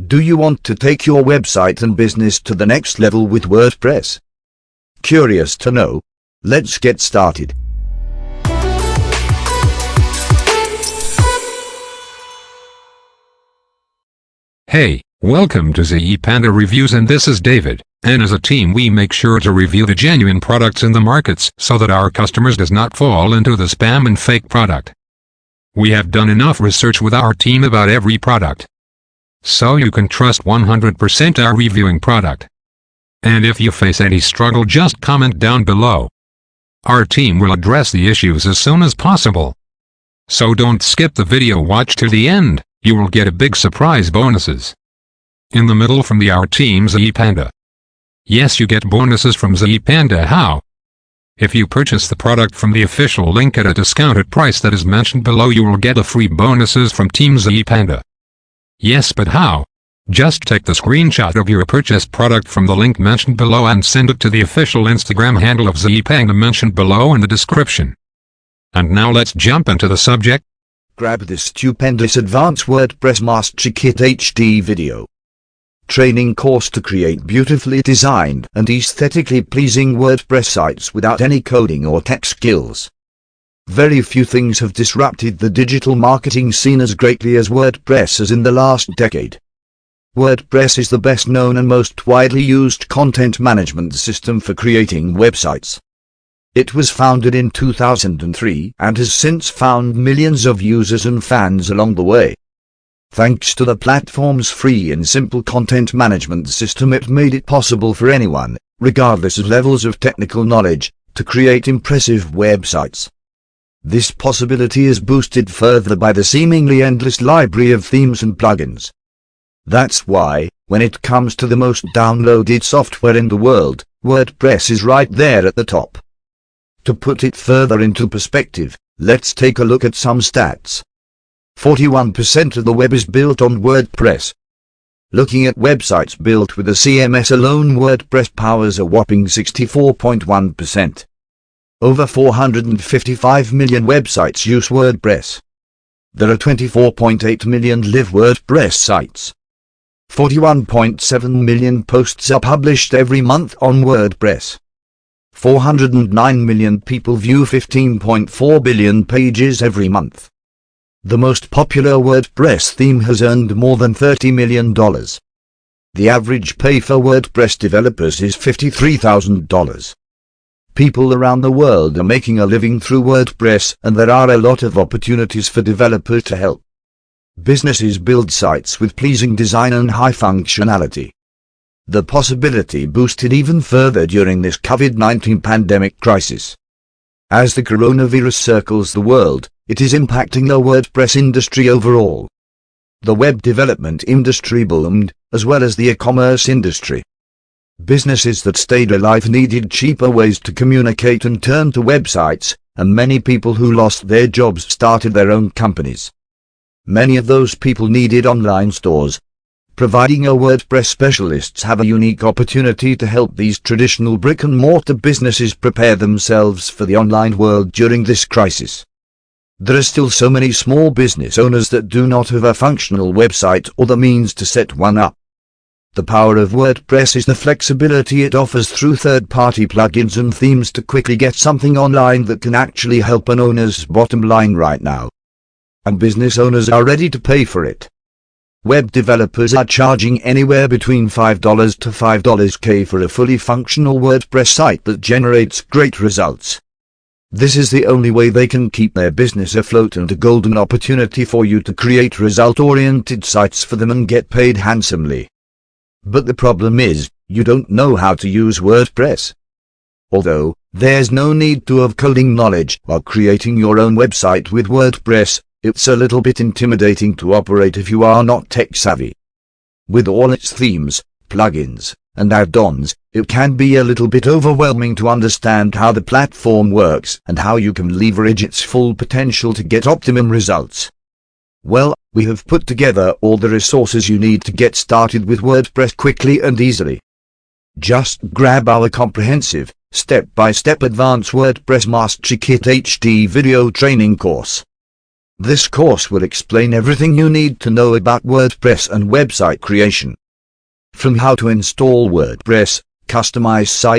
Do you want to take your website and business to the next level with WordPress? Curious to know? Let's get started. Hey, welcome to Stupendous Reviews, and this is David, and as a team we make sure to review the genuine products in the markets so that our customers does not fall into the spam and fake product. We have done enough research with our team about every product, so you can trust 100% our reviewing product. And if you face any struggle, just comment down below. Our team will address the issues as soon as possible. So don't skip the video, watch till the end, you will get a big surprise bonuses. In the middle from our team Stupendous. Yes, you get bonuses from Stupendous. How? If you purchase the product from the official link at a discounted price that is mentioned below, you will get the free bonuses from Team Stupendous. Yes, but how? Just take the screenshot of your purchased product from the link mentioned below and send it to the official Instagram handle of Stupendous mentioned below in the description. And now let's jump into the subject. Grab this Stupendous Advanced WordPress Mastery Kit HD video training course to create beautifully designed and aesthetically pleasing WordPress sites without any coding or tech skills. Very few things have disrupted the digital marketing scene as greatly as WordPress has in the last decade. WordPress is the best known and most widely used content management system for creating websites. It was founded in 2003 and has since found millions of users and fans along the way. Thanks to the platform's free and simple content management system, it made it possible for anyone, regardless of levels of technical knowledge, to create impressive websites. This possibility is boosted further by the seemingly endless library of themes and plugins. That's why, when it comes to the most downloaded software in the world, WordPress is right there at the top. To put it further into perspective, let's take a look at some stats. 41% of the web is built on WordPress. Looking at websites built with a CMS alone, WordPress powers a whopping 64.1%. Over 455 million websites use WordPress. There are 24.8 million live WordPress sites. 41.7 million posts are published every month on WordPress. 409 million people view 15.4 billion pages every month. The most popular WordPress theme has earned more than $30 million. The average pay for WordPress developers is $53,000. People around the world are making a living through WordPress, and there are a lot of opportunities for developers to help businesses build sites with pleasing design and high functionality. The possibility boosted even further during this COVID-19 pandemic crisis. As the coronavirus circles the world, it is impacting the WordPress industry overall. The web development industry boomed, as well as the e-commerce industry. Businesses that stayed alive needed cheaper ways to communicate and turned to websites, and many people who lost their jobs started their own companies. Many of those people needed online stores. Providing a WordPress specialists have a unique opportunity to help these traditional brick-and-mortar businesses prepare themselves for the online world during this crisis. There are still so many small business owners that do not have a functional website or the means to set one up. The power of WordPress is the flexibility it offers through third-party plugins and themes to quickly get something online that can actually help an owner's bottom line right now. And business owners are ready to pay for it. Web developers are charging anywhere between $5 to $5k for a fully functional WordPress site that generates great results. This is the only way they can keep their business afloat, and a golden opportunity for you to create result-oriented sites for them and get paid handsomely. But the problem is, you don't know how to use WordPress. Although, there's no need to have coding knowledge while creating your own website with WordPress, it's a little bit intimidating to operate if you are not tech-savvy. With all its themes, plugins, and add-ons, it can be a little bit overwhelming to understand how the platform works and how you can leverage its full potential to get optimum results. Well, we have put together all the resources you need to get started with WordPress quickly and easily. Just grab our comprehensive, step-by-step Advanced WordPress Mastery Kit HD video training course. This course will explain everything you need to know about WordPress and website creation. From how to install WordPress, customize site